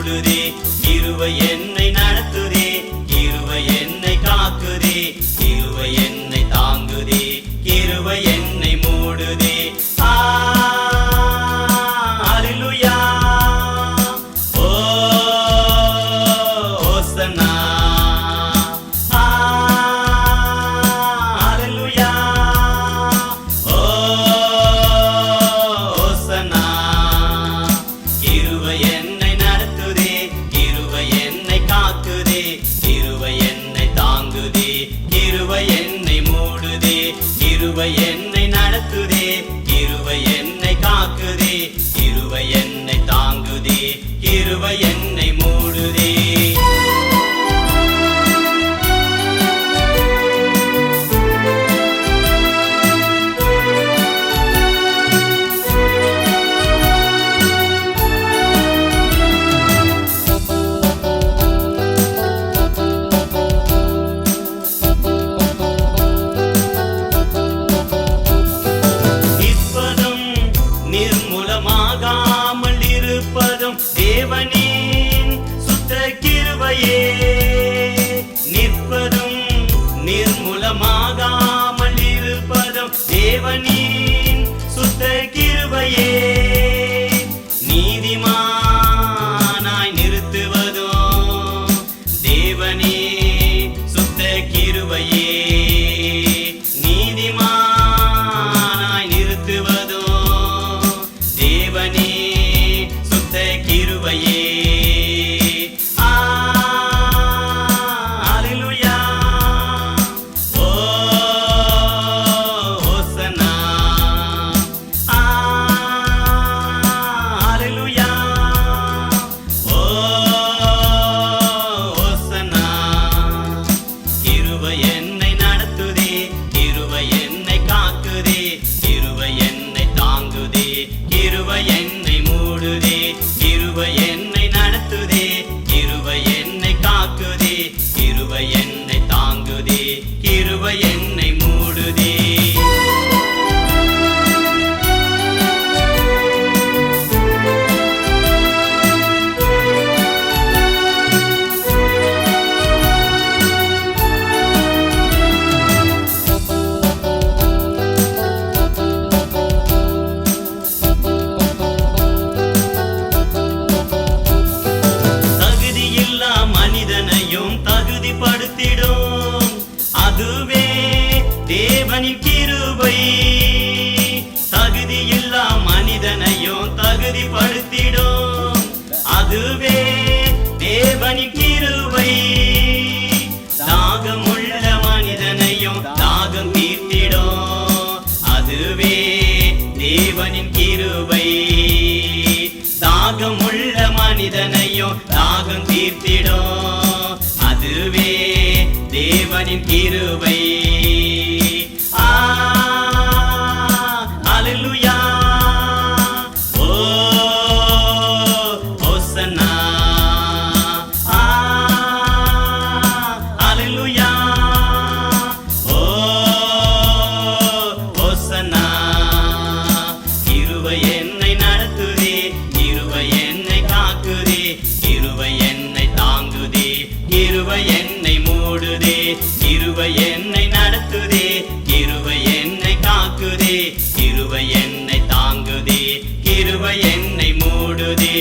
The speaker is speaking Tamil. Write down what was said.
மூடுதே, கிருபை என்னை நடத்துதே, கிருபை என்னை காக்குதே, கிருபை என்னை தாங்குதே, கிருபை என்னை மூடுதே. ஹல்லேலூயா. ஓ ஓசன்னா. ஹல்லேலூயா. ஓ ஓசன்னா. கிருபை என்னை நடத்துதே, கிருபை என்னை காக்குதே, கிருபை என்னை தாங்குதே, கிருபை என்னை மூடுதே, கிருபை என்னை நடத்துதே, கிருபை என்னை காக்குதே, கிருபை என்னை தாங்குதே, கிருபை என்னை மூடுதே. நிர்மூலமாகாமல் இருப்பதும் தேவனின் சுத்த கிருபையே. நிற்பதும் நிர்மூலமாகாமல் இருப்பதும் தேவனின் சுத்த கிருபையே. நீதிமானாய் நிறுத்துவதும் தேவனே சுத்த கிருபையே. நீதிமானாய் நிறுத்துவதும் தேவனே சுத்த கிருபையே. ஹல்லேலூயா. ஓ ஓசன்னா. ஹல்லேலூயா. ஓ ஓசன்னா. கிருபை என்னை நடத்துதே, கிருபை என்னை காக்குதே, கிருபை என்னை தாங்குதே, கிருபை என்னை மூடுதே, கிருபை என்னை நடத்துதே, கிருபை என்னை காக்குதே, கிருபை என்னை தாங்குதே, கிருபை என்னை மூடுதே. தகுதியில்லா மனிதனையும் தகுதிப்படுத்திடும், அதுவே தேவனின் கிருபை. தகுதியில்லா மனிதனையும் தகுதிப்படுத்திடும், அதுவே தேவனின் கிருபை. தாகமுள்ள மனிதனையும் தாகம் தீர்த்திடும், அதுவே தேவனின் கிருபை. தாகமுள்ள மனிதனையும் தாகம் தீர்த்திடும், அதுவே தேவனின் கிருபை. ஹல்லேலூயா. ஓ ஓசன்னா. ஹல்லேலூயா. ஓ ஓசன்னா. கிருபை என்னை நடத்துதே, கிருபை என்னை காக்குதே, கிருபை என்னை தாங்குதே, கிருபை என்னை மூடுதே, கிருபை என்னை நடத்துதே, கிருபை என்னை காக்குதே, கிருபை என்னை தாங்குதே, கிருபை என்னை மூடுதே.